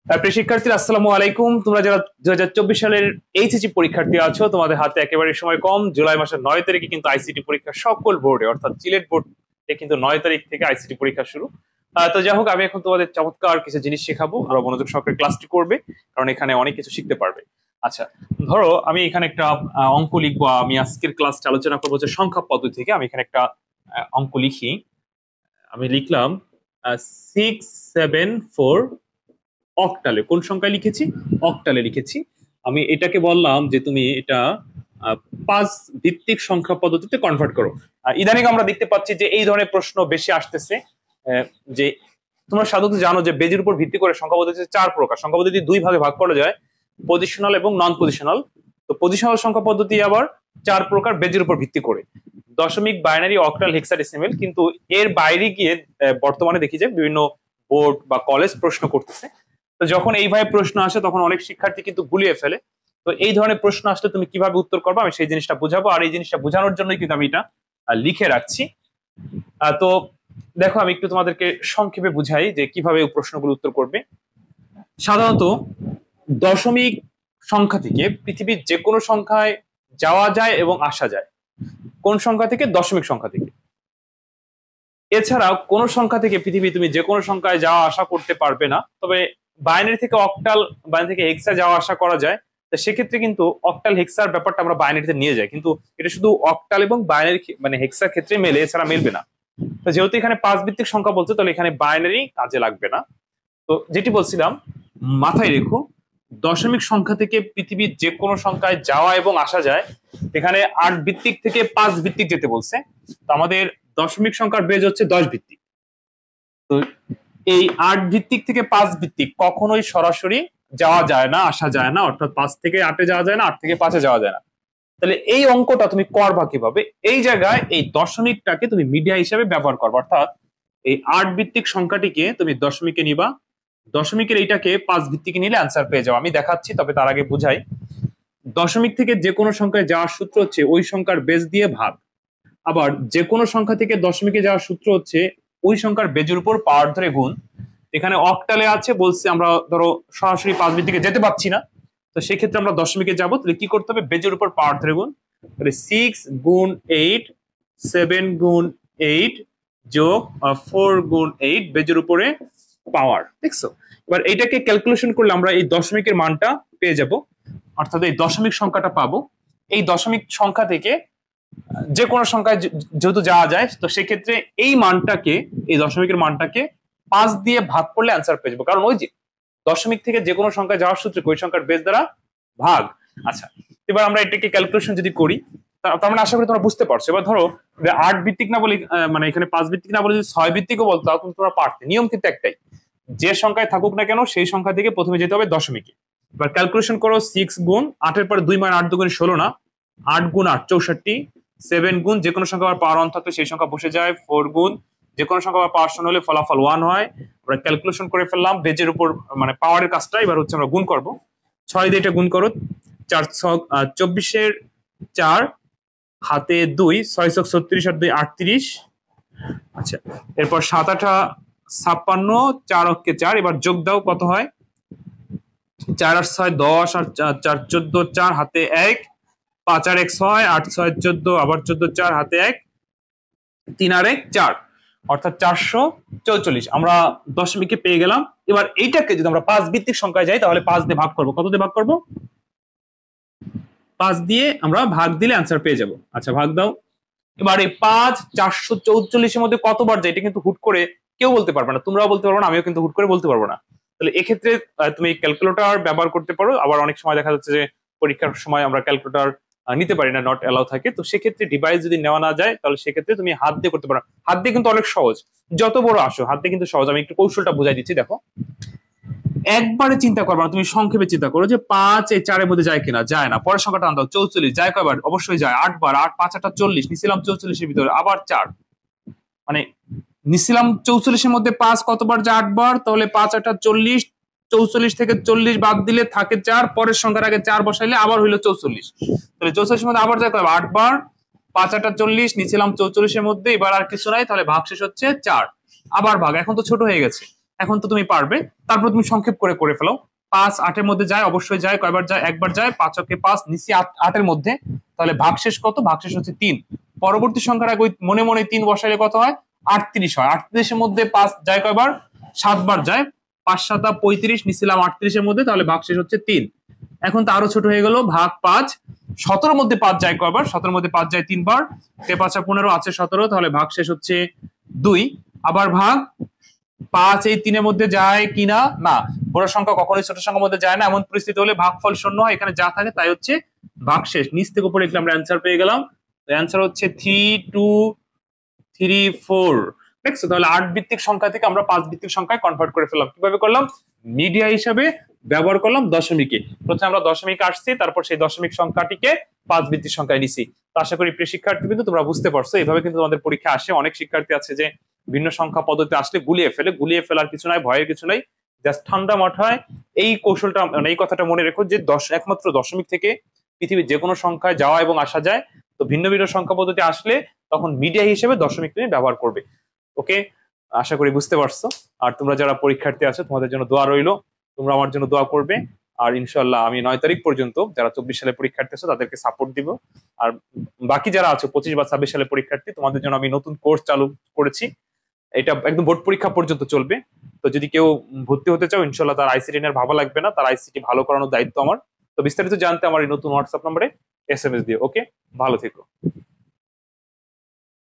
প্রিয় শিক্ষার্থীরা, আসসালামু আলাইকুম। তোমরা যারা 2024 সালের এইচএসসি পরীক্ষার্থী আছো, তোমাদের হাতে একেবারে সময় কম। জুলাই মাসের 9 তারিখে কিন্তু আইসিটি পরীক্ষা সকল বোর্ডে, অর্থাৎ সিলেট বোর্ডে কিন্তু 9 তারিখ থেকে আইসিটি পরীক্ষা শুরু। তো যাই হোক, আমি এখন তোমাদের চমৎকার কিছু জিনিস শেখাবো। তোমরা মনোযোগ সহকারে ক্লাসটি করবে, কারণ এখানে অনেক কিছু শিখতে পারবে। আচ্ছা, ধরো আমি এখানে একটা অঙ্ক লিখবো। আমি আজকের ক্লাসটা আলোচনা করবো যে সংখ্যা পদ্ধতি থেকে। আমি এখানে একটা অঙ্ক লিখি। আমি লিখলাম 674 অক্টালে। কোন সংখ্যায় লিখেছি? অক্টালে লিখেছি। আমি এটাকে বললাম যে তুমি এটা 5 ভিত্তিক সংখ্যা পদ্ধতিতে কনভার্ট করো। ইদানিং আমরা দেখতে পাচ্ছি যে এই ধরনের প্রশ্ন বেশি আসতেছে। যে তোমরা সাধারণত জানো যে বেজের উপর ভিত্তি করে সংখ্যা পদ্ধতি 4 প্রকার। সংখ্যা পদ্ধতি 2 ভাগে ভাগ করা যায়, পজিশনাল এবং নন পজিশনাল। তো পজিশনাল সংখ্যা পদ্ধতি আবার 4 প্রকার বেজের উপর ভিত্তি করে: দশমিক, বাইনারি, অক্টাল, হেক্সাডেসিমেল। কিন্তু এর বাইরে গিয়ে বর্তমানে দেখি যে বিভিন্ন বোর্ড বা কলেজ প্রশ্ন করতেছে। তো যখন এইভাবে প্রশ্ন আসে তখন অনেক শিক্ষার্থী কিন্তু গুলিয়ে ফেলে। তো এই ধরনের প্রশ্ন আসলে তুমি কিভাবে উত্তর করবে, আমি সেই জিনিসটা বুঝাবো। আর এই জিনিসটা বোঝানোর জন্যই কিন্তু আমি এটা লিখে রাখছি। তো দেখো, আমি একটু তোমাদেরকে সংক্ষেপে বুঝাই যে কিভাবে এই প্রশ্নগুলো উত্তর করবে। সাধারণত দশমিক সংখ্যা থেকে পৃথিবীর যে কোনো সংখ্যায় যাওয়া যায় এবং আসা যায়। কোন সংখ্যা থেকে? দশমিক সংখ্যা থেকে। এছাড়াও কোন সংখ্যা থেকে পৃথিবী তুমি যে কোনো সংখ্যায় যাওয়া আসা করতে পারবে না। তবে বাইনারি থেকে অক্টাল, বাইনারি থেকে হেক্সা যাওয়া আসা করা যায়। তো সেক্ষেত্রে কিন্তু অক্টাল হেক্সার ব্যাপারটা আমরা বাইনারিতে নিয়ে যাই, কিন্তু এটা শুধু অক্টাল এবং বাইনারি মানে হেক্সার ক্ষেত্রে মেলে, এছাড়া মেলবে না। তো যেহেতু এখানে 5 ভিত্তিক সংখ্যা বলছে, তাহলে এখানে বাইনারি কাজে লাগবে না। তো যেটি বলছিলাম, মাথায় রেখো, দশমিক সংখ্যা থেকে পৃথিবীর যে কোনো সংখ্যায় যাওয়া এবং আসা যায়। এখানে 8 ভিত্তিক থেকে 5 ভিত্তিক যেতে বলছে। তো আমাদের দশমিক সংখ্যার বেজ হচ্ছে 10 ভিত্তিক। তো এই 8 ভিত্তিক থেকে 5 ভিত্তিক কখনোই সরাসরি যাওয়া যায় না, আসা যায় না। অর্থাৎ 5 থেকে 8-এ যাওয়া যায় না, 8 থেকে 5-এ যাওয়া যায় না। তাহলে এই অঙ্কটা তুমি করবা কিভাবে? এই জায়গায় এই দশমিকটাকে তুমি মিডিয়া হিসেবে ব্যবহার করবে। অর্থাৎ এই 8 ভিত্তিক সংখ্যাটিকে তুমি দশমিকে নিবা, দশমিকের এইটাকে 5 ভিত্তিকে নিলে অ্যান্সার পেয়ে যাও। আমি দেখাচ্ছি, তবে তার আগে বুঝাই। দশমিক থেকে যে কোনো সংখ্যায় যাওয়ার সূত্র হচ্ছে ওই সংখ্যার বেজ দিয়ে ভাগ। আবার যে কোনো সংখ্যা থেকে দশমিকে যাওয়ার সূত্র হচ্ছে ওই সংখ্যার বেজের উপর পাওয়ার ধরে গুণ। এখানে অক্টালে আছে বলছে, আমরা ধরো সরাসরি 5 ভিত্তিকে যেতে পারছি না। তো সেক্ষেত্রে আমরা দশমিকে যাবো। তাহলে কি করতে হবে? বেজের উপর পাওয়ার ধরে গুণ। তাহলে 6 গুণ 8, 7 গুণ 8 যোগ 4 গুণ 8, বেজের উপরে পাওয়ার। দেখছো? এবার এইটাকে ক্যালকুলেশন করলে আমরা এই দশমিকের মানটা পেয়ে যাব, অর্থাৎ এই দশমিক সংখ্যাটা পাবো। এই দশমিক সংখ্যা থেকে যে কোনো সংখ্যায় যেহেতু যাওয়া যায়, তো সেক্ষেত্রে এই মানটাকে, এই দশমিকের মানটাকে 5 দিয়ে ভাগ করলে অ্যান্সার পেয়ে যাবো। কারণ ওই যে দশমিক থেকে যে কোনো সংখ্যায় যাওয়ার সূত্রে ওই সংখ্যার বেস দ্বারা ভাগ। আচ্ছা, এবার আমরা এটাকে ক্যালকুলেশন যদি করি, তার মানে আশা করি তোমরা বুঝতে পারছো। এবার ধরো 8 ভিত্তিক না বলে, মানে এখানে 5 ভিত্তিক না বলে যদি 6 ভিত্তিকও বলতো, তাও কিন্তু তোমরা পারতে। নিয়ম কিন্তু একটাই, যে সংখ্যায় থাকুক না কেন সেই সংখ্যা থেকে প্রথমে যেতে হবে দশমিকে। এবার ক্যালকুলেশন করো, 6 গুণ 8-এর পরে 2 মানে 8 দুগুণে 16 না, 8 গুণ 8 64, 7 গুণ যে কোনো সংখ্যা আবার পাওয়ার অন থাকলে সেই সংখ্যা বসে যায়, 4 গুণ যে কোনো সংখ্যা আবার পাওয়ার শূন্য হলে ফলাফল 1 হয়। আমরা ক্যালকুলেশন করে ফেললাম বেজের উপর, মানে পাওয়ারের কাজটা। এবার হচ্ছে আমরা গুণ করব। 6 দিয়ে এটা গুণ করো, 4 24-এর 4 হাতে 2, 6 ছক 36 আর 2 38। আচ্ছা, এরপর 7-8 56, 4 অক্ষে 4। এবার যোগ দাও, কত হয়? 4 আর 6 10, আর 4 14, 4 হাতে 1, 5 আর 1 6, 8 6 14, আবার 14 4 হাতে 1, 3 আর 1 4, অর্থাৎ 444 আমরা দশমিকে পেয়ে গেলাম। এবার এইটাকে যদি আমরা 5 ভিত্তিক সংখ্যায় যাই, তাহলে 5 দিয়ে ভাগ করবো। কত দিয়ে ভাগ করবো? 5 দিয়ে আমরা ভাগ দিলে অ্যান্সার পেয়ে যাব। আচ্ছা, ভাগ দাও। এবার এই 5 444-এর মধ্যে কতবার যায় এটা কিন্তু হুট করে কেউ বলতে পারবে না, তোমরাও বলতে পারবো না, আমিও কিন্তু হুট করে বলতে পারবো না। তাহলে এক্ষেত্রে তুমি ক্যালকুলেটর ব্যবহার করতে পারো। আবার অনেক সময় দেখা যাচ্ছে যে পরীক্ষার সময় আমরা ক্যালকুলেটর নিতে পারি না, নট অ্যালাউ থাকে। তো সেক্ষেত্রে ডিভাইস যদি নেওয়া না যায়, তাহলে সেক্ষেত্রে তুমি হাত দিয়ে করতে পারো। হাত দিয়ে কিন্তু অনেক সহজ, যত বড় আসো হাত দিয়ে কিন্তু সহজ। আমি একটু কৌশলটা বুঝাই দিচ্ছি, দেখো। একবারে চিন্তা করবা না, তুমি সংক্ষেপে চিন্তা করো যে 5 এই 4-এর মধ্যে যায় কিনা। যায় না। পরের সংখ্যাটা আনতে 44 যায় কয়বার? অবশ্যই যায় 8 বার। 8 5 8 40, নিছিলাম 44-এর ভিতরে, আবার 4, মানে নিছিলাম 44-এর মধ্যে 5 কতবার যায়? 8 বার। তাহলে 5 8 40, 44 থেকে 40 বাদ দিলে থাকে 4, পরের সংখ্যার আগে 4 বসাইলে আবার হইলো 44। তাহলে 44-এর মধ্যে আবার যায় কয়বার? 8 বার। 5 8 40, নিছিলাম 44-এর মধ্যে, এবার আর কিছু নাই, তাহলে ভাগ শেষ হচ্ছে 4, আবার ভাগ। এখন তো ছোট হয়ে গেছে, এখন তো তুমি পারবে। তারপর তুমি সংক্ষেপ করে করে ফেলো। 5 8-এর মধ্যে যায়, অবশ্যই যায়। কয়বার যায়? একবার যায়। 5 × 5 নিচে 8-এর মধ্যে, তাহলে ভাগশেষ কত? ভাগশেষ হচ্ছে 3। পরবর্তী সংখ্যার আগে মনে মনে 3 বসাইলে কত হয়? 38 হয়। 38-এর মধ্যে 5 যায় কয়বার? 7 বার যায়। 5 7 35, নিছিলাম 38-এর মধ্যে, তাহলে ভাগশেষ হচ্ছে 3। এখন তো আরো ছোট হয়ে গেল, ভাগ 5। 17-এর মধ্যে 5 যায় কয়বার? 17-এর মধ্যে 5 যায় 3 বার। 5 15 আছে 17, তাহলে ভাগশেষ হচ্ছে 2। আবার ভাগ 5 এই 3-এর মধ্যে যায় কিনা? না, বড় সংখ্যা কখনোই ছোট সংখ্যার মধ্যে যায় না। এমন পরিস্থিতি হলে ভাগফল শূন্য হয়, এখানে যা থাকে তাই হচ্ছে ভাগশেষ। নিচ থেকে উপরে লিখলে আমরা অ্যান্সার পেয়ে গেলাম। অ্যান্সার হচ্ছে 3 2 3 4। দেখছো, তাহলে 8 ভিত্তিক সংখ্যা থেকে আমরা 5 ভিত্তিক সংখ্যায় কনভার্ট করে ফেললাম। কিভাবে করলাম? মিডিয়া হিসাবে ব্যবহার করলাম দশমিকে। প্রথমে আমরা দশমিক আসছি, তারপর সেই দশমিক সংখ্যাটিকে 5 ভিত্তিক সংখ্যায় নিছি। তো আশা করি প্রিয় শিক্ষার্থী কিন্তু তোমরা বুঝতে পারছো। এইভাবে কিন্তু তোমাদের পরীক্ষা আসে। অনেক শিক্ষার্থী আছে যে ভিন্ন সংখ্যা পদ্ধতি আসলে গুলিয়ে ফেলে। গুলিয়ে ফেলার কিছু নাই, ভয়ের কিছু নাই, জাস্ট ঠান্ডা মাথায় এই কৌশলটা, মানে এই কথাটা মনে রেখো যে একমাত্র দশমিক থেকে পৃথিবীর যে কোনো সংখ্যায় যাওয়া এবং আসা যায়। তো ভিন্ন ভিন্ন সংখ্যা পদ্ধতি আসলে তখন মিডিয়া হিসেবে দশমিক তুমি ব্যবহার করবে। ওকে, আশা করি বুঝতে পারছো। আর তোমরা যারা পরীক্ষার্থী আছো, তোমাদের জন্য দোয়া রইলো। তোমরা আমার জন্য দোয়া করবে। আর ইনশাল্লাহ আমি 9 তারিখ পর্যন্ত যারা 24 সালে পরীক্ষার্থী আছো তাদেরকে সাপোর্ট দিব। আর বাকি যারা আছো 25 বা 26 সালে পরীক্ষার্থী, তোমাদের জন্য আমি নতুন কোর্স চালু করেছি। এটা একদম বোর্ড পরীক্ষা পর্যন্ত চলবে। তো যদি কেউ ভর্তি হতে চাও, ইনশাল্লাহ তার আইসিটি নিয়ে ভাবা লাগবে না, তার আইসিটি ভালো করানোর দায়িত্ব আমার। তো বিস্তারিত জানতে আমার এই নতুন হোয়াটসঅ্যাপ নম্বরে SMS দিও। ওকে, ভালো থেকো।